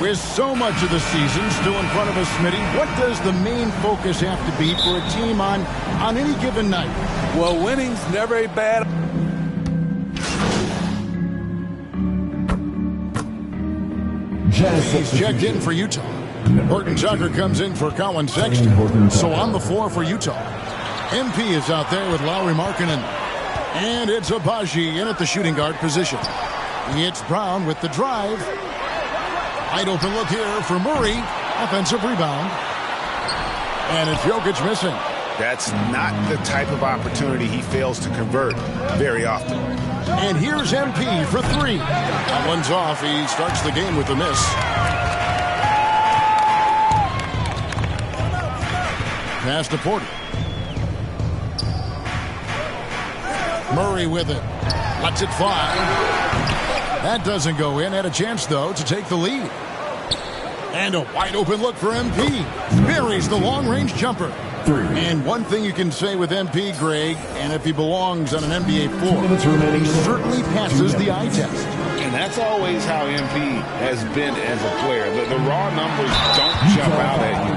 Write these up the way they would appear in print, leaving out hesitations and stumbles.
With so much of the season still in front of us, Smitty, what does the main focus have to be for a team on any given night? Well, winning's never a bad... He's checked in for Utah. Horton Tucker comes in for Colin Sexton. So on the floor for Utah. MP is out there with Lauri Markkanen. And it's Abaji in at the shooting guard position. It's Brown with the drive. Wide open look here for Murray. Offensive rebound. And it's Jokic missing. That's not the type of opportunity he fails to convert very often. And here's MP for three. That one's off. He starts the game with a miss. Pass to Porter. Murray with it. Lets it fly. That doesn't go in. Had a chance, though, to take the lead. And a wide open look for MP. Buries the long-range jumper. And one thing you can say with MP, Greg, and if he belongs on an NBA floor, he certainly passes the eye test. And that's always how MP has been as a player. The raw numbers don't jump out at you,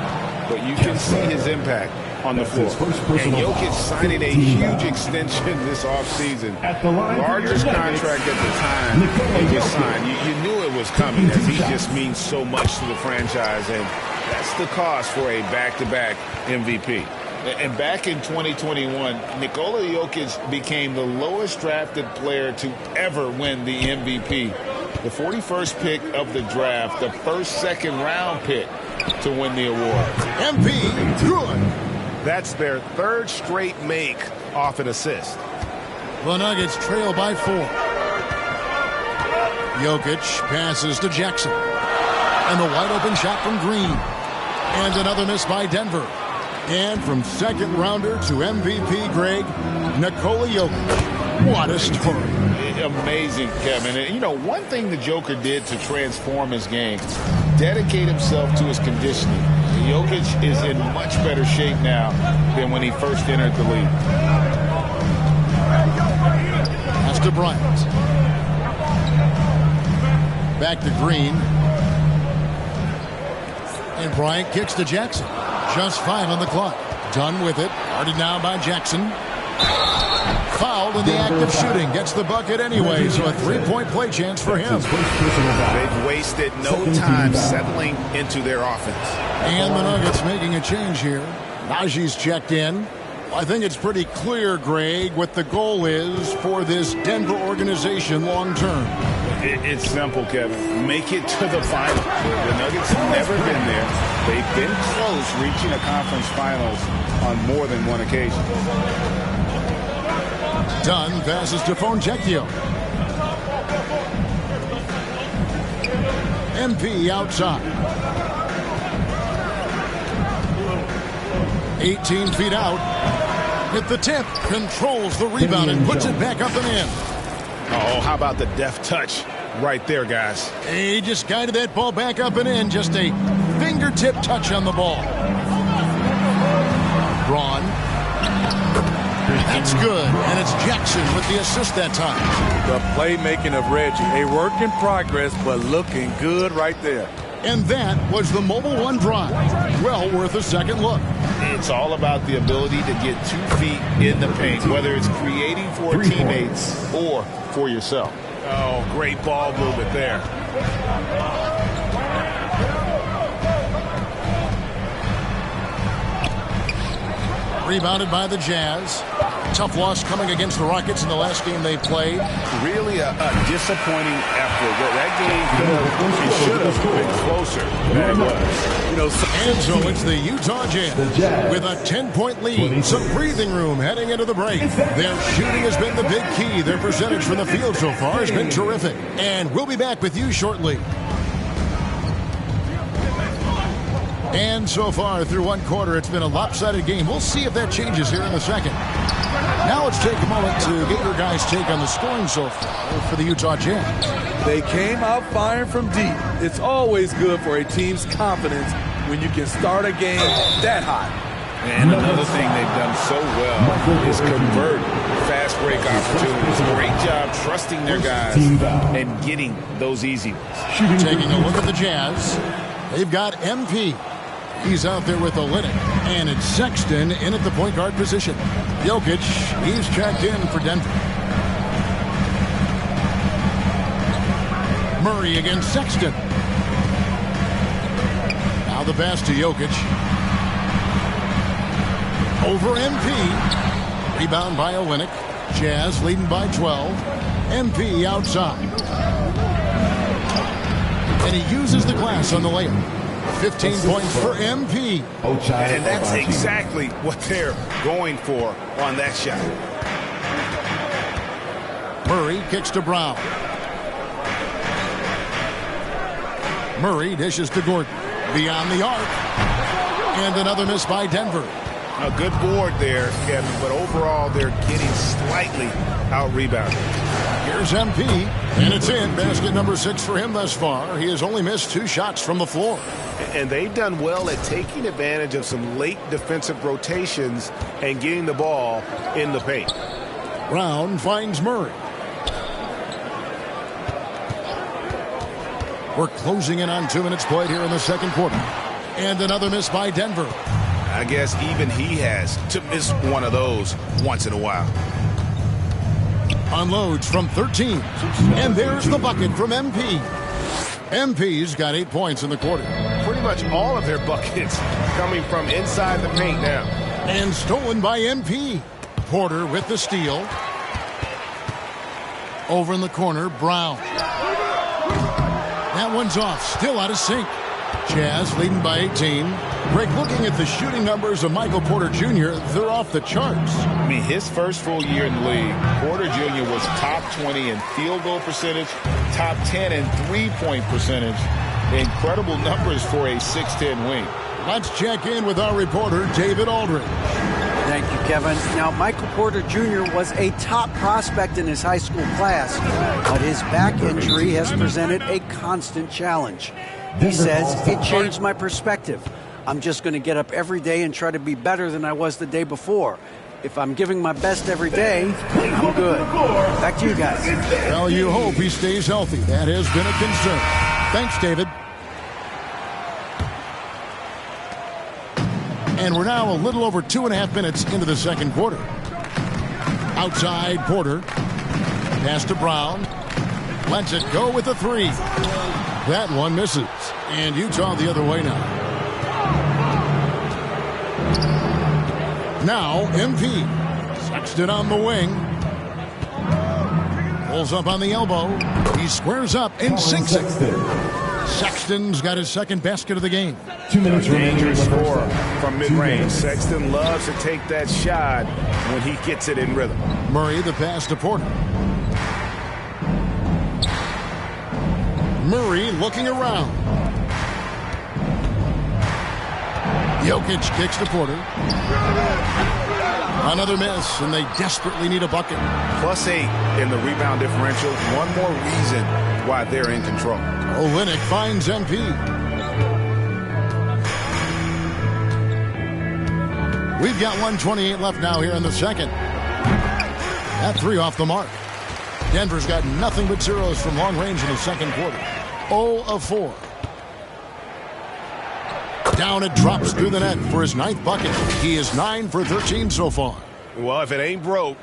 but you can see his impact on the floor. And Jokic signing a huge extension this offseason. Largest contract at the time he was signed. You knew it was coming, as he just means so much to the franchise. And that's the cost for a back-to-back MVP. And back in 2021, Nikola Jokic became the lowest drafted player to ever win the MVP. The 41st pick of the draft, the first second-round pick to win the award. MP, good. That's their third straight make off an assist. The Nuggets trail by 4. Jokic passes to Jackson. And the wide-open shot from Green. And another miss by Denver. And from second rounder to MVP, Greg, Nikola Jokic. What a story. Amazing, Kevin. And, you know, one thing the Joker did to transform his game, dedicate himself to his conditioning. Jokic is in much better shape now than when he first entered the league. Pass to Bryant. Back to Green. And Bryant kicks to Jackson. Just 5 on the clock. Done with it. Guarded now by Jackson. Fouled in the act of shooting. Gets the bucket anyway, so a three-point play chance for him. They've wasted no time settling into their offense. And the Nuggets making a change here. Najee's checked in. I think it's pretty clear, Greg, what the goal is for this Denver organization long term. It's simple, Kevin. Make it to the finals. The Nuggets have never been there. They've been close reaching a conference finals on more than one occasion. Dunn passes to Fontecchio. MP outside. 18 feet out. Hit the tip. Controls the rebound and puts it back up and in. Oh, how about the deft touch right there, guys? He just guided that ball back up and in. Just a fingertip touch on the ball. Braun. That's good. And it's Jackson with the assist that time. The playmaking of Reggie. A work in progress, but looking good right there. And that was the Mobile One drive. Well worth a second look. It's all about the ability to get 2 feet in the paint, whether it's creating for teammates or for yourself. Oh, great ball movement there. Rebounded by the Jazz. Tough loss coming against the Rockets in the last game they played. Really a disappointing effort. That game should have been closer than it was. And so it's the Utah Jazz with a 10-point lead. Some breathing room heading into the break. Their shooting has been the big key. Their percentage from the field so far has been terrific. And we'll be back with you shortly. And so far through one quarter, it's been a lopsided game. We'll see if that changes here in the second. Now let's take a moment to get your guys' take on the scoring so far for the Utah Jazz. They came out firing from deep. It's always good for a team's confidence when you can start a game that hot. And another thing they've done so well is convert fast break opportunities. Great job trusting their guys and getting those easy ones. Taking a look at the Jazz. They've got MP. He's out there with Olynyk. And it's Sexton in at the point guard position. Jokic, he's checked in for Denver. Murray against Sexton. Now the pass to Jokic. Over MP. Rebound by Olynyk. Jazz leading by 12. MP outside. And he uses the glass on the layup. 15 points for MP. And that's exactly what they're going for on that shot. Murray kicks to Brown. Murray dishes to Gordon. Beyond the arc. And another miss by Denver. A good board there, Kevin, but overall they're getting slightly out-rebounded. Here's MP, and it's in. Basket number 6 for him thus far. He has only missed 2 shots from the floor. And they've done well at taking advantage of some late defensive rotations and getting the ball in the paint. Brown finds Murray. We're closing in on 2 minutes played here in the second quarter. And another miss by Denver. I guess even he has to miss one of those once in a while. Unloads from 13. And there's the bucket from MP. MP's got 8 points in the quarter. Pretty much all of their buckets coming from inside the paint now. And stolen by MP. Porter with the steal. Over in the corner, Brown. That one's off, still out of sync. Jazz leading by 18. Greg, looking at the shooting numbers of Michael Porter Jr., they're off the charts. I mean, his first full year in the league, Porter Jr. was top 20 in field goal percentage, top 10 in three-point percentage. Incredible numbers for a 6'10 wing. Let's check in with our reporter, David Aldridge. Thank you, Kevin. Now, Michael Porter Jr. was a top prospect in his high school class, but his back injury has presented a constant challenge. He says, it changed my perspective. I'm just going to get up every day and try to be better than I was the day before. If I'm giving my best every day, I'm good. Back to you guys. Well, you hope he stays healthy. That has been a concern. Thanks, David. And we're now a little over 2.5 minutes into the second quarter. Outside, Porter. Pass to Brown. Lets it go with a 3. That one misses. And Utah the other way now. Now, MP. Sexton on the wing. Pulls up on the elbow. He squares up and sinks it. Sexton's got his second basket of the game. 2 minutes dangerous score from mid-range. Sexton loves to take that shot when he gets it in rhythm. Murray the pass to Porter. Murray looking around. Jokic kicks to Porter. Another miss, and they desperately need a bucket. +8 in the rebound differential. One more reason why they're in control. Olynyk finds MP. We've got 1:28 left now here in the second. That 3 off the mark. Denver's got nothing but zeros from long range in the second quarter. 0 of 4. Down it drops through the net for his 9th bucket. He is 9 for 13 so far. Well, if it ain't broke,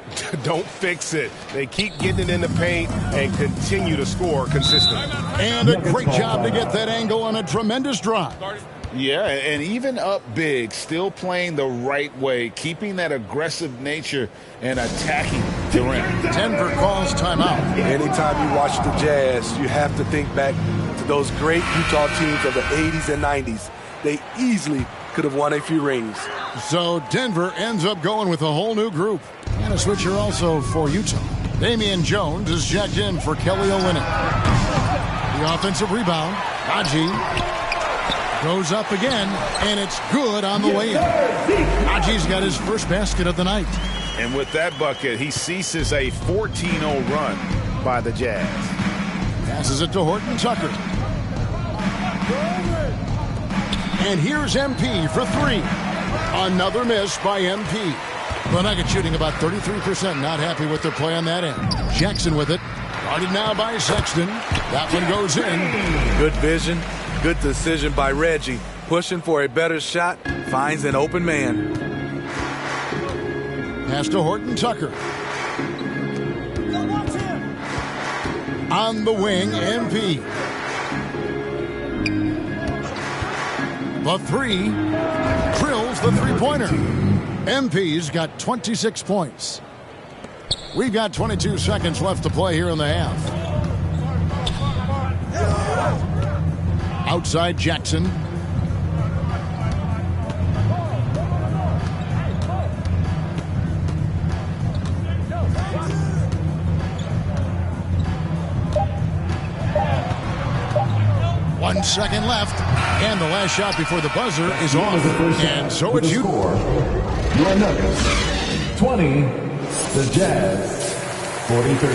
don't fix it. They keep getting it in the paint and continue to score consistently. And a great job to get that angle on a tremendous drive. Yeah, and even up big, still playing the right way, keeping that aggressive nature and attacking the rim. Denver calls timeout. Anytime you watch the Jazz, you have to think back to those great Utah teams of the 80s and 90s. They easily could have won a few rings. So Denver ends up going with a whole new group. And a switcher also for Utah. Damian Jones is checked in for Kelly Olynyk. The offensive rebound. Najee goes up again, and it's good on the way in. Najee's got his first basket of the night. And with that bucket, he ceases a 14-0 run by the Jazz. Passes it to Horton Tucker. And here's MP for 3. Another miss by MP. The Nuggets shooting about 33%. Not happy with their play on that end. Jackson with it. Guarded now by Sexton. That one goes in. Good vision. Good decision by Reggie. Pushing for a better shot. Finds an open man. Pass to Horton Tucker. On the wing, MP. The three. Drills the three-pointer. MP's got 26 points. We've got 22 seconds left to play here in the half. Outside Jackson. One second left, and the last shot before the buzzer is off. And so it's you. Your Nuggets, 20. The Jazz, 43.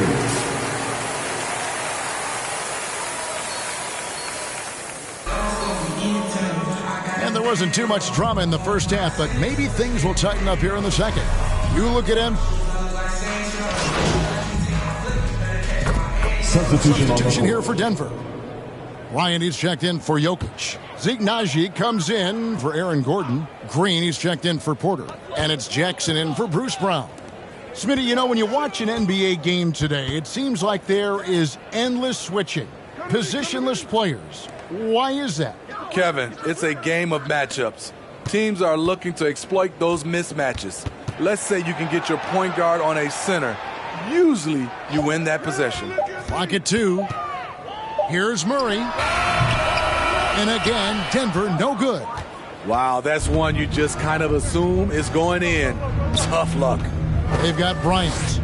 And there wasn't too much drama in the first half, but maybe things will tighten up here in the second. You look at him. Substitution here for Denver. Ryan, he's checked in for Jokic. Zeke Naji comes in for Aaron Gordon. Green, he's checked in for Porter. And it's Jackson in for Bruce Brown. Smitty, you know, when you watch an NBA game today, it seems like there is endless switching. Positionless players. Why is that? Kevin, it's a game of matchups. Teams are looking to exploit those mismatches. Let's say you can get your point guard on a center. Usually, you win that possession. Clock at 2. Here's Murray. And again, Denver, no good. Wow, that's one you just kind of assume is going in. Tough luck. They've got Bryant.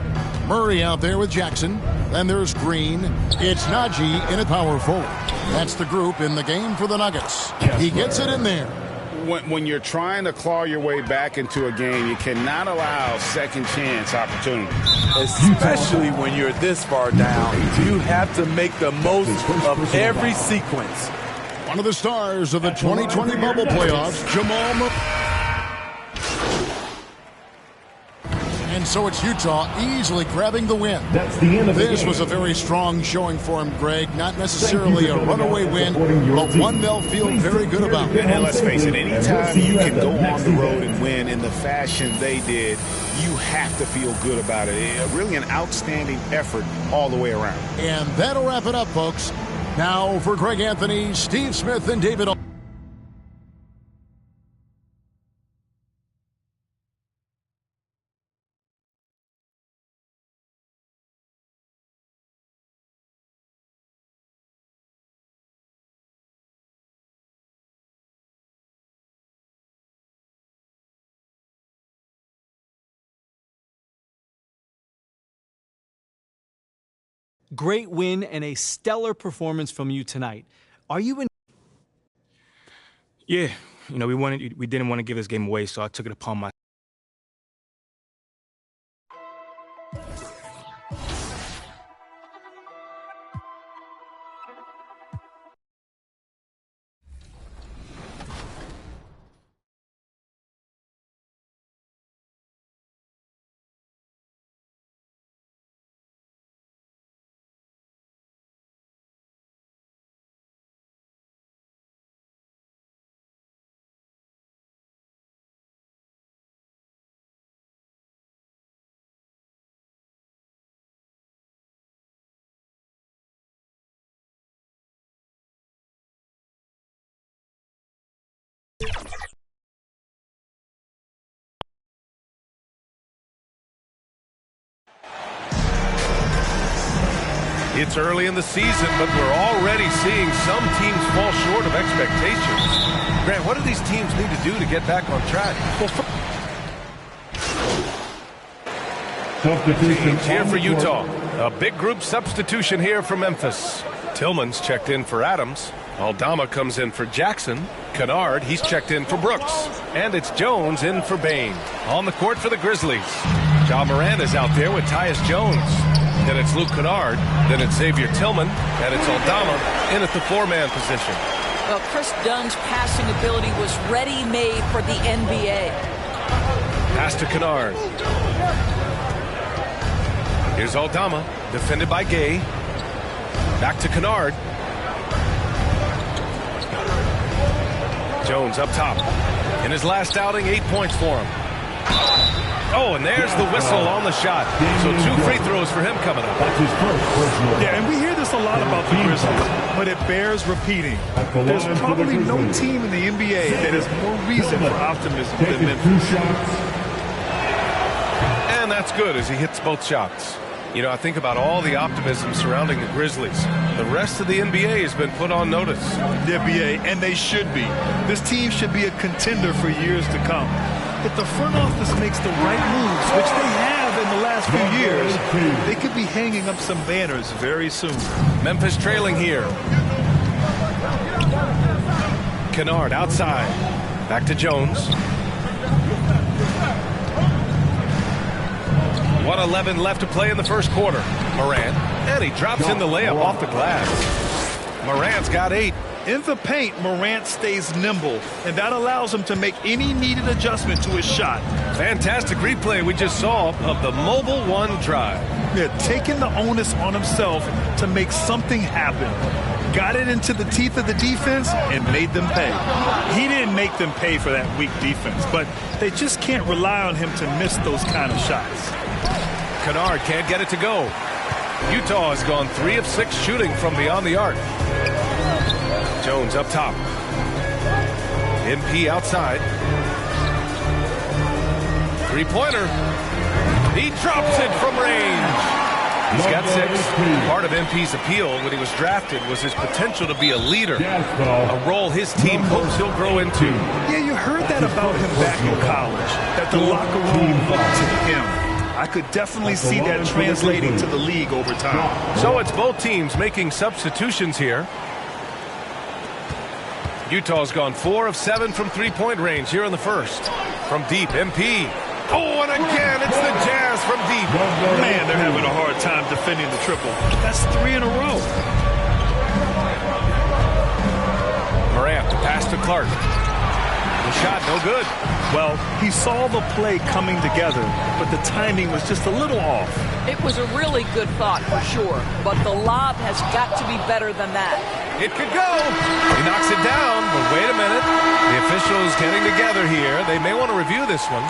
Murray out there with Jackson. Then there's Green. It's Naji in a power forward. That's the group in the game for the Nuggets. He gets it in there. When you're trying to claw your way back into a game, you cannot allow second chance opportunities. Especially when you're this far down, you have to make the most of every sequence. One of the stars of the 2020 bubble playoffs, Jamal Murray. And so it's Utah easily grabbing the win. That's the end of this was a very strong showing for him, Greg. Not necessarily a runaway win, but one they'll feel very good about. And let's face it, anytime you can go on the road and win in the fashion they did, you have to feel good about it. Really an outstanding effort all the way around. And that'll wrap it up, folks. Now for Greg Anthony, Steve Smith, and David. Great win and a stellar performance from you tonight. Are you in? Yeah, you know, we didn't want to give this game away, so I took it upon myself. It's early in the season, but we're already seeing some teams fall short of expectations. Grant, what do these teams need to do to get back on track? Change here for Utah. A big group substitution here for Memphis. Tillman's checked in for Adams. Aldama comes in for Jackson. Kennard, he's checked in for Brooks. And it's Jones in for Bain. On the court for the Grizzlies. Ja Morant is out there with Tyus Jones. Then it's Luke Kennard. Then it's Xavier Tillman. And it's Aldama in at the four-man position. Well, Chris Dunn's passing ability was ready-made for the NBA. Pass to Kennard. Here's Aldama, defended by Gay. Back to Kennard. Jones up top. In his last outing, 8 points for him. Oh, and there's the whistle on the shot. So 2 free throws for him coming up. Yeah, and we hear this a lot about the Grizzlies, but it bears repeating. There's probably no team in the NBA that has more reason for optimism than Memphis. And that's good as he hits both shots. You know, I think about all the optimism surrounding the Grizzlies. The rest of the NBA has been put on notice. The NBA, and they should be. This team should be a contender for years to come. If the front office makes the right moves, which they have in the last few years, they could be hanging up some banners very soon. Memphis trailing here. Kennard outside. Back to Jones. 1:11 left to play in the first quarter. Morant, and he drops in the layup off the glass. Morant's got 8. In the paint, Morant stays nimble, and that allows him to make any needed adjustment to his shot. Fantastic replay we just saw of the mobile one drive. Yeah, taking the onus on himself to make something happen. Got it into the teeth of the defense and made them pay. He didn't make them pay for that weak defense, but they just can't rely on him to miss those kind of shots. Kennard can't get it to go. Utah has gone 3 of 6 shooting from beyond the arc. Jones up top. MP outside. 3-pointer. He drops it from range. He's got 6. Part of MP's appeal when he was drafted was his potential to be a leader, a role his team hopes he'll grow into. Yeah, you heard that about him back in college, that the locker room looked to him. I could definitely see that translating to the league over time. So it's both teams making substitutions here. Utah's gone 4 of 7 from 3-point range here in the first. From deep, MP. Oh, and again, it's the Jazz from deep. Man, they're having a hard time defending the triple. That's 3 in a row. Morant, pass to Clark. The shot, no good. Well, he saw the play coming together, but the timing was just a little off. It was a really good thought for sure, but the lob has got to be better than that. It could go. He knocks it down, but wait a minute. The officials getting together here. They may want to review this one.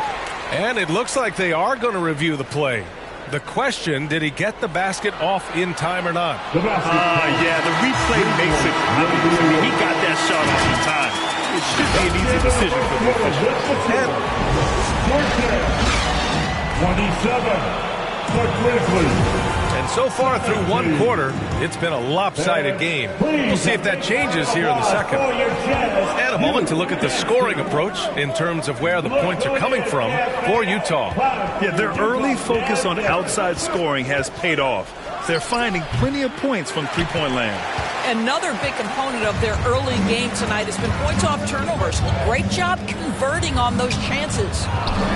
And it looks like they are going to review the play. The question, did he get the basket off in time or not? Yeah, the replay makes it obvious. I mean, he got that shot off in time. It should be an easy decision for the officials. 27, the Grizzlies. And so far through 1 quarter, it's been a lopsided game. We'll see if that changes here in the second. And a moment to look at the scoring approach in terms of where the points are coming from for Utah. Yeah, their early focus on outside scoring has paid off. They're finding plenty of points from three-point land. Another big component of their early game tonight has been points off turnovers. Great job converting on those chances.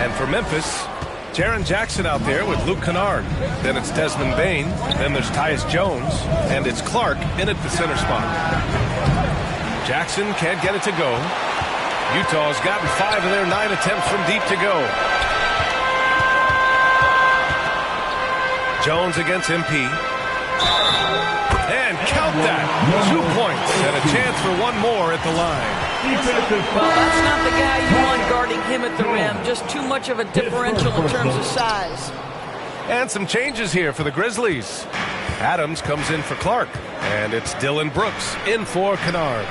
And for Memphis, Jaren Jackson out there with Luke Kennard. Then it's Desmond Bane. Then there's Tyus Jones. And it's Clark in at the center spot. Jackson can't get it to go. Utah's gotten 5 of their 9 attempts from deep to go. Jones against MP. And count that. 2 points and a chance for one more at the line. Well, that's not the guy you want guarding him at the rim. Just too much of a differential in terms of size. And some changes here for the Grizzlies. Adams comes in for Clark. And it's Dylan Brooks in for Kennard.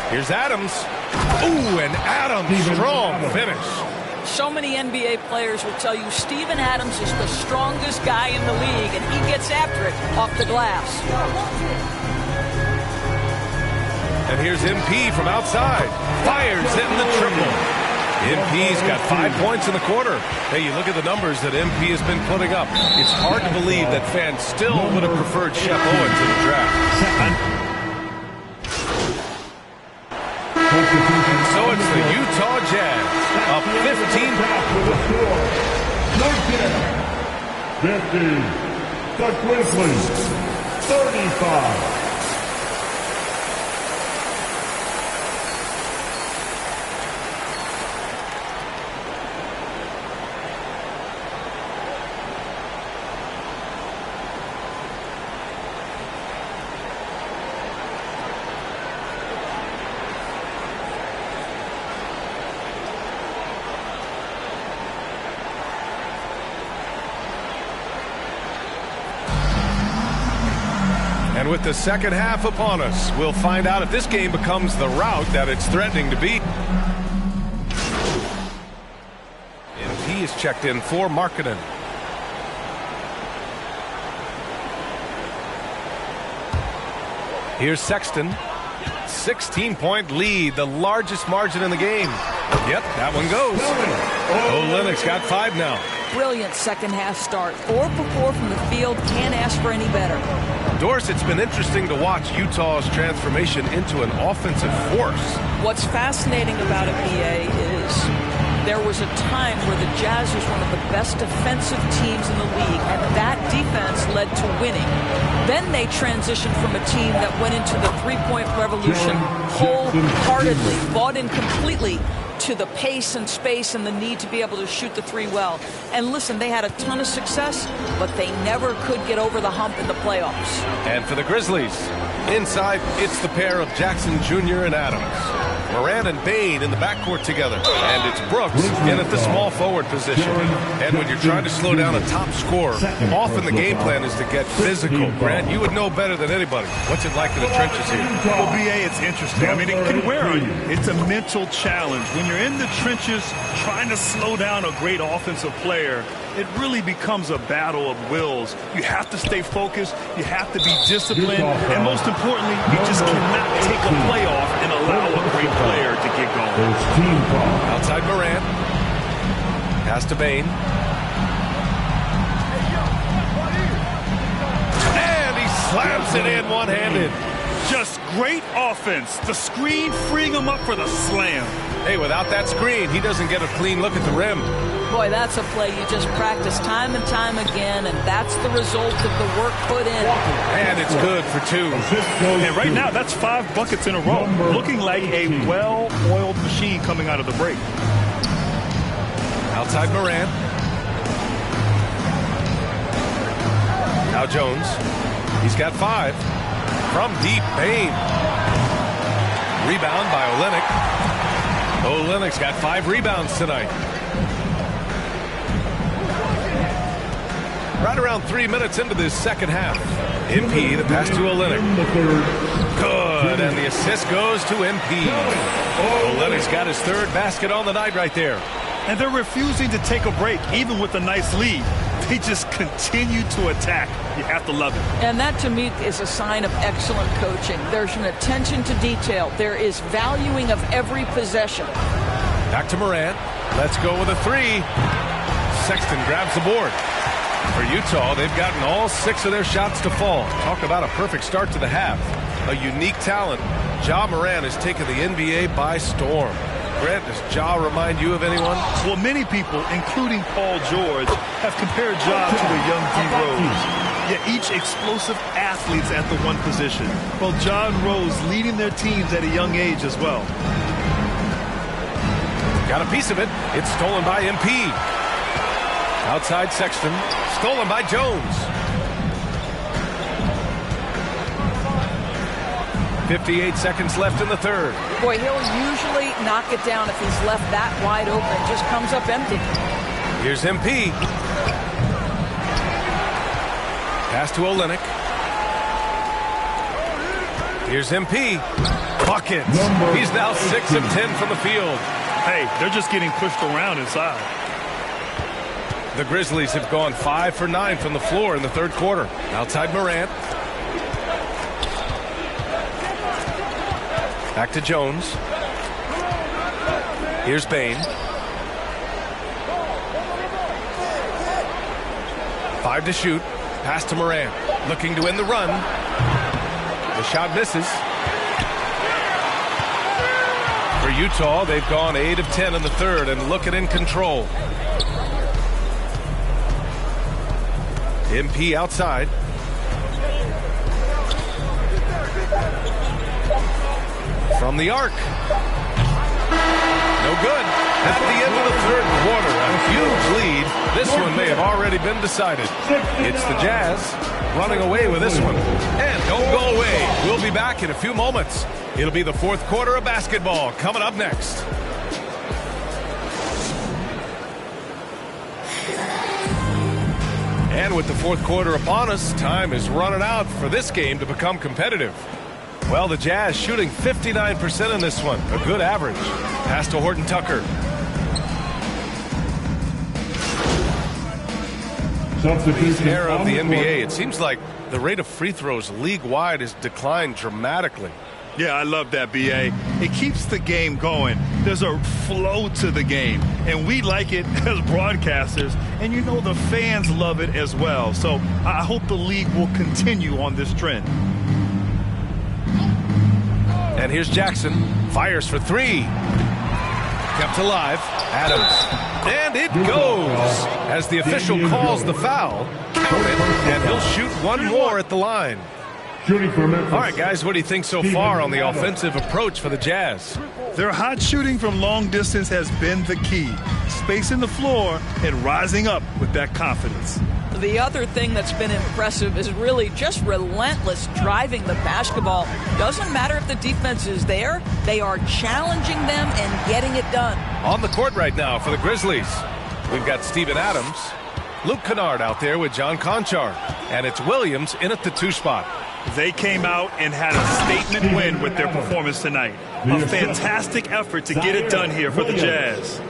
Here's Adams. Ooh, and Adams, strong finish. So many NBA players will tell you Steven Adams is the strongest guy in the league, and he gets after it off the glass. And here's MP from outside. Fires hitting the triple. MP's got 5 points in the quarter. Hey, you look at the numbers that MP has been putting up. It's hard to believe that fans still would have preferred Shep Owen to the draft. So it's the Utah Jazz up 15. 50. The Grizzlies 35. And with the second half upon us, we'll find out if this game becomes the rout that it's threatening to be. And he is checked in for Markkanen. Here's Sexton. 16-point lead, the largest margin in the game. Yep, that one goes. Olynyk's got 5 now. Brilliant second half start. 4 for 4 from the field. Can't ask for any better. Doris, it's been interesting to watch Utah's transformation into an offensive force. What's fascinating about it, BA, is there was a time where the Jazz was one of the best defensive teams in the league, and that defense led to winning. Then they transitioned from a team that went into the three-point revolution wholeheartedly, bought in completely to the pace and space and the need to be able to shoot the three well. And listen, they had a ton of success, but they never could get over the hump in the playoffs. And for the Grizzlies, inside, it's the pair of Jackson Jr. and Adams. Moran and Bain in the backcourt together. And it's Brooks in at the small forward position. And when you're trying to slow down a top scorer, often the game plan is to get physical. Grant, you would know better than anybody. What's it like in the trenches here? Well, BA, it's interesting. I mean, it can wear on you. It's a mental challenge. When you're in the trenches trying to slow down a great offensive player, it really becomes a battle of wills. You have to stay focused. You have to be disciplined. And most importantly, you just cannot take a play off and allow a great player to get going. Outside Moran. Pass to Bain. And he slams it in one-handed. Just great offense. The screen freeing him up for the slam. Hey, without that screen, he doesn't get a clean look at the rim. Boy, that's a play you just practice time and time again, and that's the result of the work put in. And it's good for 2. And right now, that's 5 buckets in a row. Looking like a well-oiled machine coming out of the break. Outside Moran. Now Jones. He's got 5. From deep, Bain. Rebound by Olynyk. Olynyk's got 5 rebounds tonight. Right around 3 minutes into this second half. MP, the pass to Olynyk. Good, and the assist goes to MP. Olynyk's got his 3rd basket on the night right there. And they're refusing to take a break, even with a nice lead. They just continue to attack. You have to love it. And that, to me, is a sign of excellent coaching. There's an attention to detail. There is valuing of every possession. Back to Moran. Let's go with a 3. Sexton grabs the board. For Utah, they've gotten all 6 of their shots to fall. Talk about a perfect start to the half. A unique talent. Ja Moran has taken the NBA by storm. Grant, does Ja remind you of anyone? Well, many people, including Paul George, have compared Ja to a young D. Rose. Yet each explosive athlete's at the one position. Well, Ja and Rose leading their teams at a young age as well. Got a piece of it. It's stolen by MP. Outside Sexton. Stolen by Jones. 58 seconds left in the 3rd. Boy, he'll usually knock it down if he's left that wide open. Just comes up empty. Here's MP. Pass to Olynyk. Here's MP. Buckets. He's now 6 of 10 from the field. Hey, they're just getting pushed around inside. The Grizzlies have gone 5 for 9 from the floor in the 3rd quarter. Outside Morant. Back to Jones. Here's Bain. 5 to shoot. Pass to Morant. Looking to end the run. The shot misses. For Utah, they've gone 8 of 10 in the 3rd and looking in control. MP outside. From the arc. No good. At the end of the 3rd quarter, a huge lead. This one may have already been decided. It's the Jazz running away with this one. And don't go away. We'll be back in a few moments. It'll be the 4th quarter of basketball coming up next. And with the fourth quarter upon us, time is running out for this game to become competitive. Well, the Jazz shooting 59% in this one, a good average. Pass to Horton Tucker. This era of the NBA, it seems like the rate of free throws league-wide has declined dramatically. Yeah, I love that, B.A. It keeps the game going. There's a flow to the game, and we like it as broadcasters, and you know the fans love it as well. So I hope the league will continue on this trend. And here's Jackson. Fires for three. Kept alive. Adams. And it goes. As the official calls the foul, count it, and he'll shoot one more at the line. Shooting for Memphis. All right, guys, what do you think so far on the offensive approach for the Jazz? Their hot shooting from long distance has been the key. Spacing the floor and rising up with that confidence. The other thing that's been impressive is really just relentless driving the basketball. Doesn't matter if the defense is there, they are challenging them and getting it done. On the court right now for the Grizzlies, we've got Steven Adams, Luke Kennard out there with John Conchar, and it's Williams in at the 2 spot. They came out and had a statement win with their performance tonight. A fantastic effort to get it done here for the Jazz.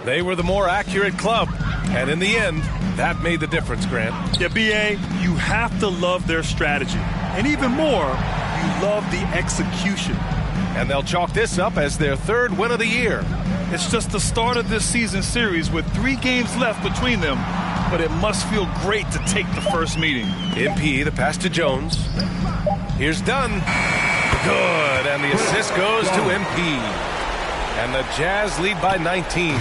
They were the more accurate club, and in the end, that made the difference, Grant. Yeah, B.A., you have to love their strategy. And even more, you love the execution. And they'll chalk this up as their 3rd win of the year. It's just the start of this season series with 3 games left between them, but it must feel great to take the first meeting. MP, the pass to Jones. Here's Dunn. Good, and the assist goes to MP. And the Jazz lead by 19.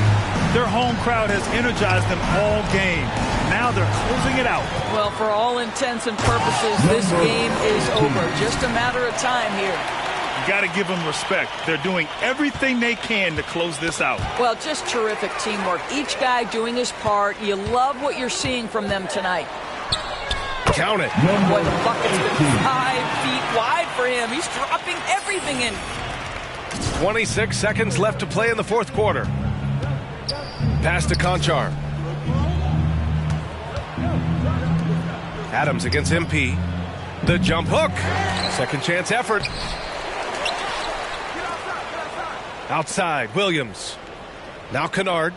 Their home crowd has energized them all game. Now they're closing it out. Well, for all intents and purposes, this game is over. Just a matter of time here. You got to give them respect. They're doing everything they can to close this out. Well, just terrific teamwork. Each guy doing his part. You love what you're seeing from them tonight. Count it. Boy, the bucket's been 5 feet wide for him. He's dropping everything in. 26 seconds left to play in the fourth quarter. Pass to Conchar. Adams against MP. The jump hook. Second chance effort. Outside, Williams. Now Kennard.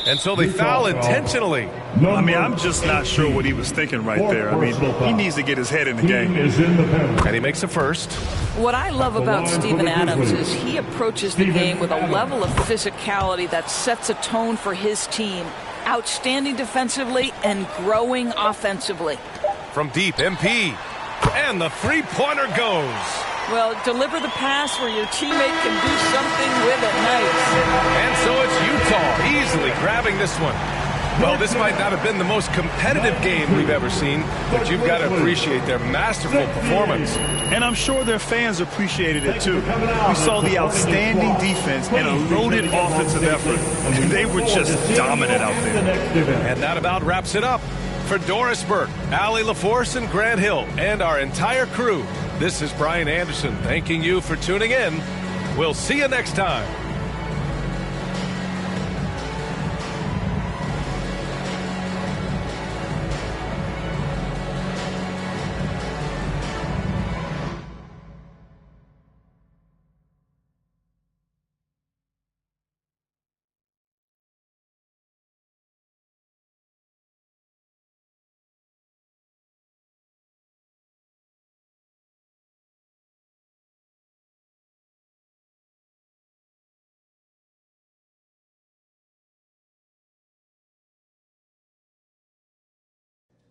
And so they foul intentionally. I mean, I'm just not sure what he was thinking right there. I mean, he needs to get his head in the game. And he makes a first. What I love about Steven Adams is he approaches the game with a level of physicality that sets a tone for his team. Outstanding defensively and growing offensively. From deep, MP. And the three-pointer goes. Well, deliver the pass where your teammate can do something with it. Nice. And so it's Utah easily grabbing this one. Well, this might not have been the most competitive game we've ever seen, but you've got to appreciate their masterful performance. And I'm sure their fans appreciated it too. We saw the outstanding defense and a loaded offensive effort. They were just dominant out there. And that about wraps it up. For Doris Burke, Allie LaForce, and Grant Hill, and our entire crew, this is Brian Anderson thanking you for tuning in. We'll see you next time.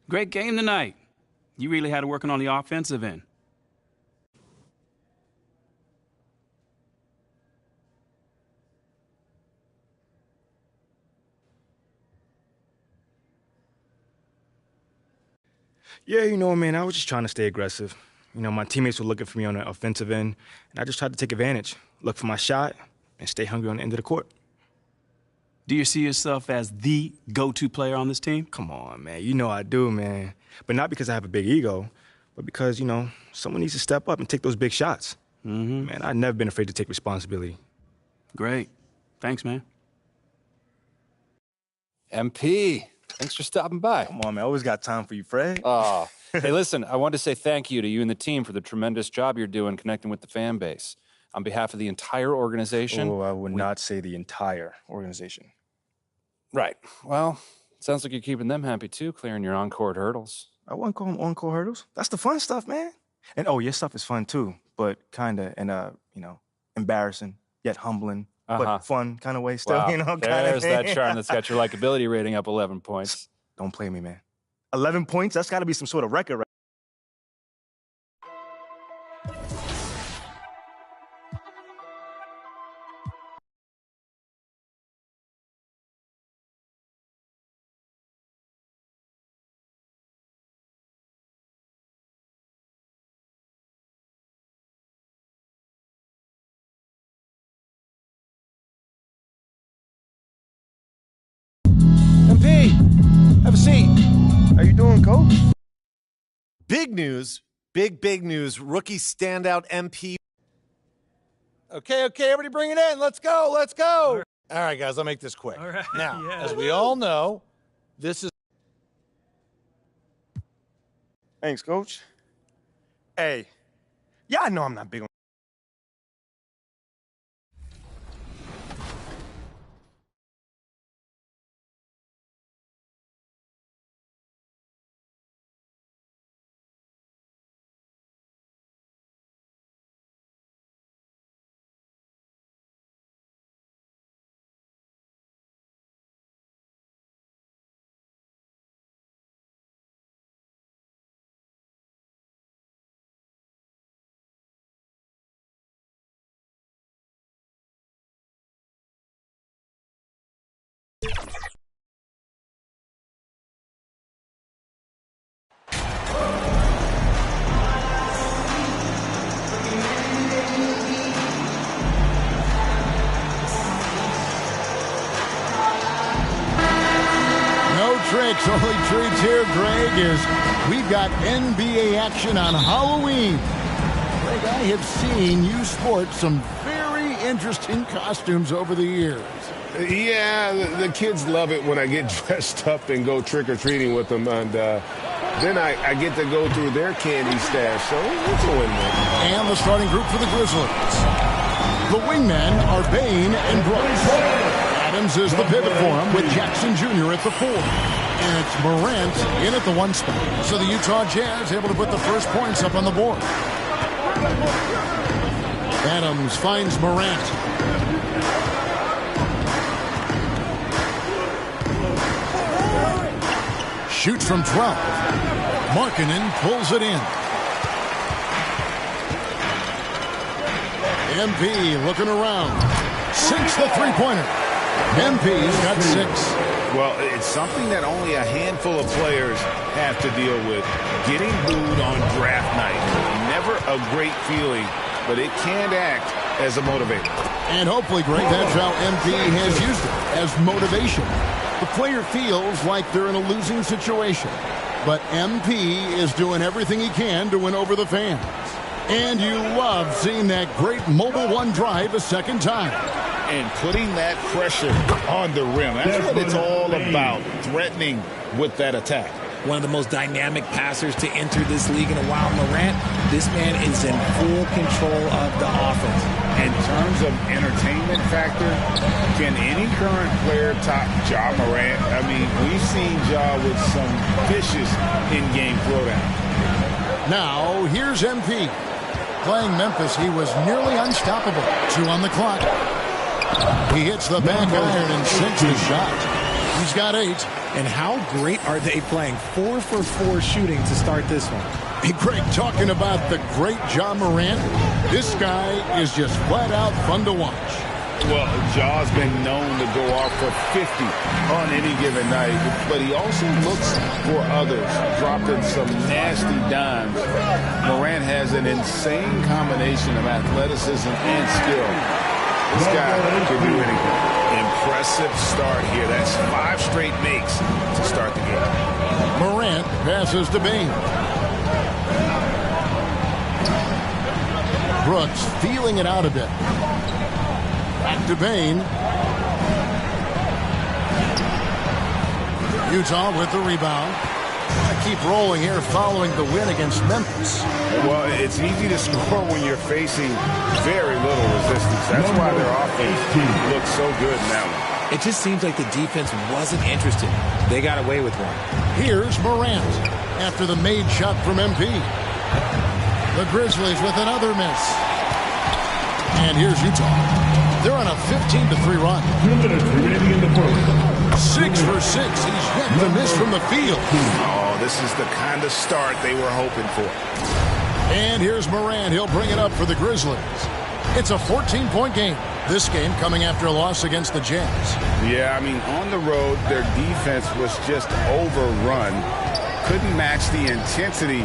Great game tonight. You really had it working on the offensive end. Yeah, you know, man, I was just trying to stay aggressive. You know, my teammates were looking for me on the offensive end, and I just tried to take advantage, look for my shot, and stay hungry on the end of the court. Do you see yourself as the go-to player on this team? Come on, man. You know I do, man. But not because I have a big ego, but because, you know, someone needs to step up and take those big shots. Mm-hmm. Man, I've never been afraid to take responsibility. Great. Thanks, man. MP, Thanks for stopping by. Come on, man. I always got time for you, Fred. Hey, listen, I want to say thank you to you and the team for the tremendous job you're doing connecting with the fan base. On behalf of the entire organization. Oh, I would not say the entire organization. Right. Well, sounds like you're keeping them happy too, clearing your on-court hurdles. I wouldn't call them on-court hurdles. That's the fun stuff, man. And your stuff is fun too, but kind of in a, embarrassing yet humbling, but fun kind of way still, Wow. There's that charm that's got your likability rating up 11 points. Don't play me, man. 11 points? That's got to be some sort of record, right? Have a seat. How you doing, Coach? Big news. Big news. Rookie standout MP. Okay, everybody bring it in. Let's go. All right, guys, I'll make this quick. All right. Now, as we all know, this is... Thanks, Coach. Hey, I know I'm not big on... Tricks, only treats here, Greg, is we've got NBA action on Halloween. Greg, I have seen you sport some very interesting costumes over the years. Yeah, the kids love it when I get dressed up and go trick-or-treating with them, and then I get to go through their candy stash, so it's a win-win. And the starting group for the Grizzlies. The wingmen are Bain and Brooks. Adams is the pivot for him with Jackson Jr. at the 4. And it's Morant in at the 1 spot. So the Utah Jazz able to put the first points up on the board. Adams finds Morant. Shoots from 12. Markkanen pulls it in. MP looking around. Sinks the three-pointer. MP's got 6. Well, it's something that only a handful of players have to deal with. Getting booed on draft night. Never a great feeling, but it can act as a motivator. And hopefully, Greg, that's how MP has used it, as motivation. The player feels like they're in a losing situation, but MP is doing everything he can to win over the fans. And you love seeing that great Mobile One drive a second time. And putting that pressure on the rim. That's what it's all about, threatening with that attack. One of the most dynamic passers to enter this league in a while, Morant. This man is in full control of the offense. In terms of entertainment factor, can any current player top Ja Morant? I mean, we've seen Ja with some vicious in-game throwdown. Now, here's MP. Playing Memphis, he was nearly unstoppable. 2 on the clock. He hits the back iron and sinks the shot. He's got 8. And how great are they playing? 4 for 4 shooting to start this one. Hey, Greg, talking about the great Ja Morant, this guy is just flat out fun to watch. Well, Ja's been known to go off for 50 on any given night, but he also looks for others, dropping some nasty dimes. Morant has an insane combination of athleticism and skill. This guy can do anything. Impressive start here. That's 5 straight makes to start the game. Morant passes to Bain. Brooks feeling it out a bit. Back to Bain. Utah with the rebound. Keep rolling here following the win against Memphis. Well, it's easy to score when you're facing very little resistance. That's why their offense looks so good in that one. It just seems like the defense wasn't interested. They got away with one. Here's Morant after the made shot from MP. The Grizzlies with another miss. And here's Utah. They're on a 15-3 run. 2 minutes remaining in the first. 6 for 6. He's yet to miss from the field. Oh, this is the kind of start they were hoping for. And here's Morant. He'll bring it up for the Grizzlies. It's a 14-point game. This game coming after a loss against the Jazz. Yeah, I mean, on the road, their defense was just overrun. Couldn't match the intensity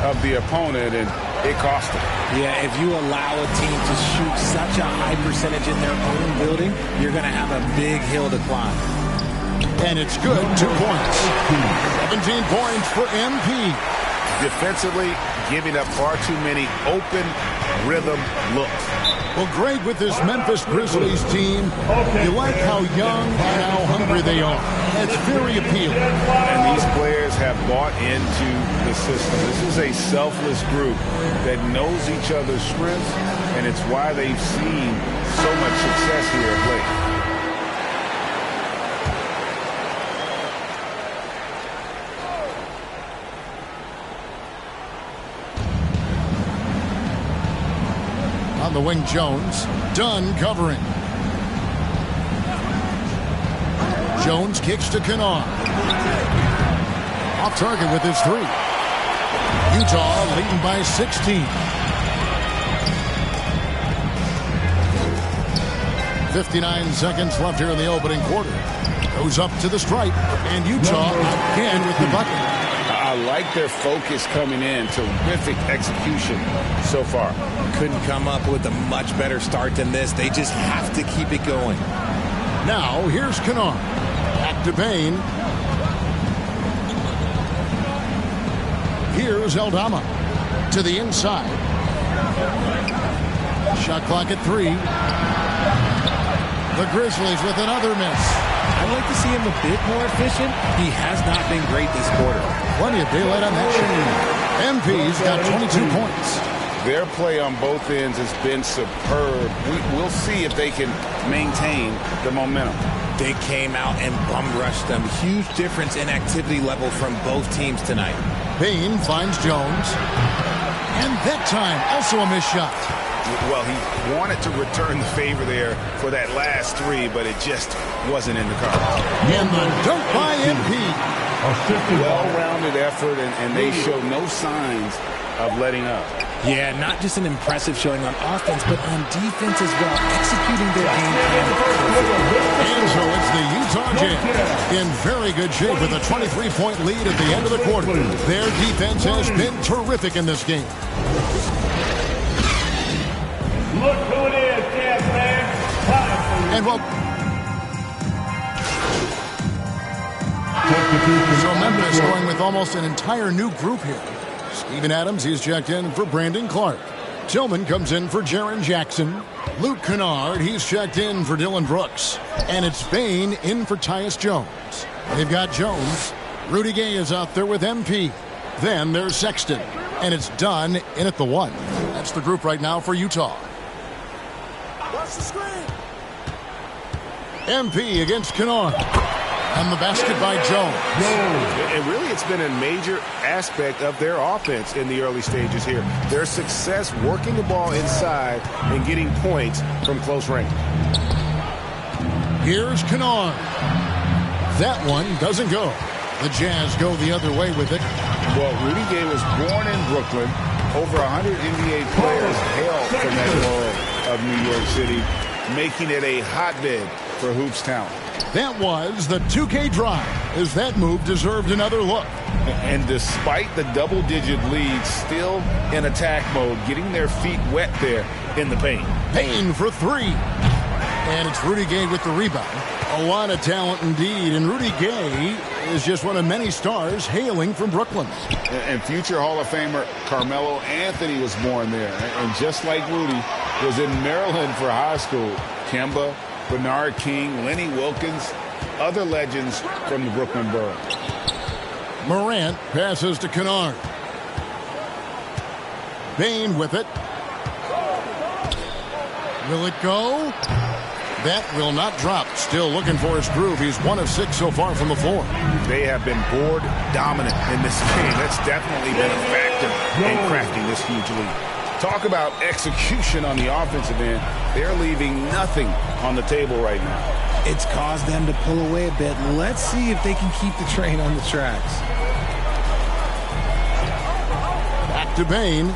of the opponent, and it cost them. Yeah, if you allow a team to shoot such a high percentage in their own building, you're going to have a big hill to climb. And it's good. 2 points. 17 points for MP. Defensively, giving up far too many open rhythm looks. Well, great with this Memphis Grizzlies team. You like how young and how hungry they are. That's very appealing. And these players have bought into the system. This is a selfless group that knows each other's strengths, and it's why they've seen so much success here of late. On the wing, Jones. Dunn covering. Jones kicks to Kennard. Off target with his 3. Utah leading by 16. 59 seconds left here in the opening quarter. Goes up to the stripe, and Utah again with the bucket. I like their focus coming in. Terrific execution so far. Couldn't come up with a much better start than this. They just have to keep it going. Now, here's Kennard. Back to Payne. Here's Aldama. To the inside. Shot clock at 3. The Grizzlies with another miss. I'd like to see him a bit more efficient. He has not been great this quarter. Plenty of daylight on that shot. MP's got 22 points. Their play on both ends has been superb. We'll see if they can maintain the momentum. They came out and bum rushed them. Huge difference in activity level from both teams tonight. Payne finds Jones. And that time, also a missed shot. Well, he wanted to return the favor there for that last 3, but it just wasn't in the cards. And the dunk by MP. Well-rounded effort, and they show no signs of letting up. Yeah, not just an impressive showing on offense, but on defense as well, executing their game plan. And so it's the Utah Jazz in very good shape with a 23-point lead at the end of the quarter. Their defense has been terrific in this game. Look who it is, Jazz fans. And well, so Memphis going with almost an entire new group here. Steven Adams, he's checked in for Brandon Clark. Tillman comes in for Jaren Jackson. Luke Kennard, he's checked in for Dylan Brooks. And it's Payne in for Tyus Jones. They've got Jones. Rudy Gay is out there with MP. Then there's Sexton. And it's Dunn in at the 1. That's the group right now for Utah. Watch the screen. MP against Kennard. And the basket by Jones. And really, it's been a major aspect of their offense in the early stages here. Their success working the ball inside and getting points from close range. Here's Kennard. That one doesn't go. The Jazz go the other way with it. Well, Rudy Gay was born in Brooklyn. Over 100 NBA players hail from that borough of New York City, making it a hotbed for hoops talent. That was the 2K drive, as that move deserved another look. And despite the double-digit lead, still in attack mode, getting their feet wet there in the paint. Payne for 3. And it's Rudy Gay with the rebound. A lot of talent indeed, and Rudy Gay is just one of many stars hailing from Brooklyn. And future Hall of Famer Carmelo Anthony was born there. And just like Rudy, was in Maryland for high school. Kemba, Bernard King, Lenny Wilkins, other legends from the Brooklyn Borough. Morant passes to Kennard. Bain with it. Will it go? That will not drop. Still looking for his groove. He's 1 of 6 so far from the floor. They have been board dominant in this game. That's definitely been a factor in crafting this huge lead. Talk about execution on the offensive end. They're leaving nothing on the table right now. It's caused them to pull away a bit. Let's see if they can keep the train on the tracks. Back to Bain.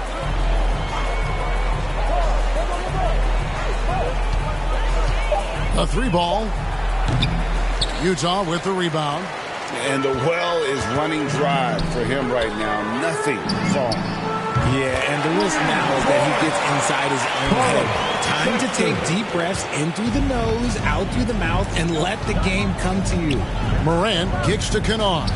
A 3-ball. Utah with the rebound. And the well is running dry for him right now. Nothing falling. Yeah, and the risk now is that he gets inside his own head. Time to take deep breaths in through the nose, out through the mouth, and let the game come to you. Morant kicks to Kennard.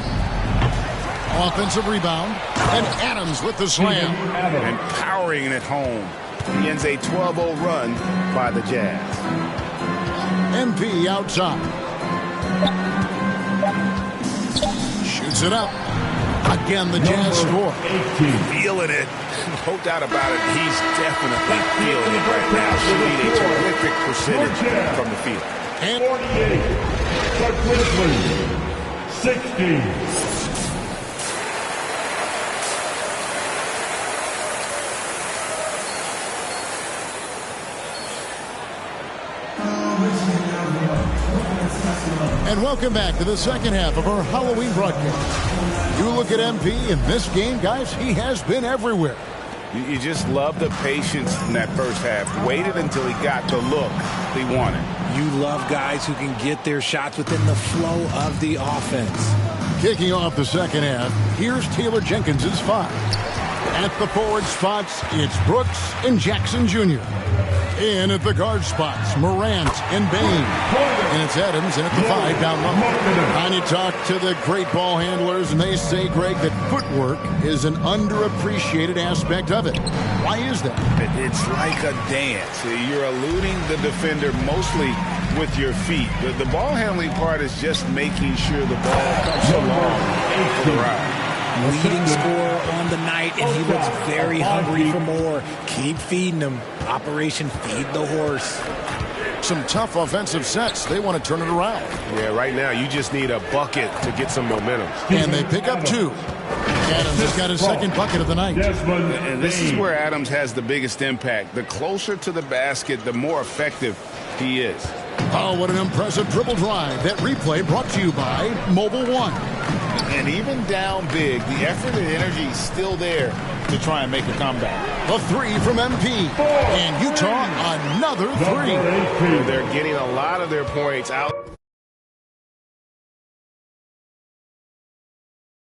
Offensive rebound. And Adams with the slam. And powering it home. He ends a 12-0 run by the Jazz. MP outside. Shoots it up. Again, the Jazz score. Feeling it. No doubt about it. He's definitely feeling it right now. Shooting a terrific percentage from the field. And 48. The Grizzlies, 60. And welcome back to the second half of our Halloween broadcast. You look at MP in this game, guys, he has been everywhere. You just love the patience in that first half. Waited until he got the look he wanted. You love guys who can get their shots within the flow of the offense. Kicking off the second half, here's Taylor Jenkins' 5. At the forward spots, it's Brooks and Jackson Jr. In at the guard spots, Morant and Bain. And it's Adams in at the 5 down low. And you talk to the great ball handlers, and they say, Greg, that footwork is an underappreciated aspect of it. Why is that? It's like a dance. You're eluding the defender mostly with your feet. The ball handling part is just making sure the ball comes along for the ride. Leading scorer on the night, and he looks very hungry for more. Keep feeding him. Operation Feed the Horse. Some tough offensive sets. They want to turn it around. Yeah, right now you just need a bucket to get some momentum. And they pick up 2. Adams has got his second bucket of the night. And this is where Adams has the biggest impact. The closer to the basket, the more effective he is. Oh, what an impressive dribble drive. That replay brought to you by Mobile One. And even down big, the effort and energy is still there to try and make a comeback. A 3 from MP. And Utah, another 3. They're getting a lot of their points out.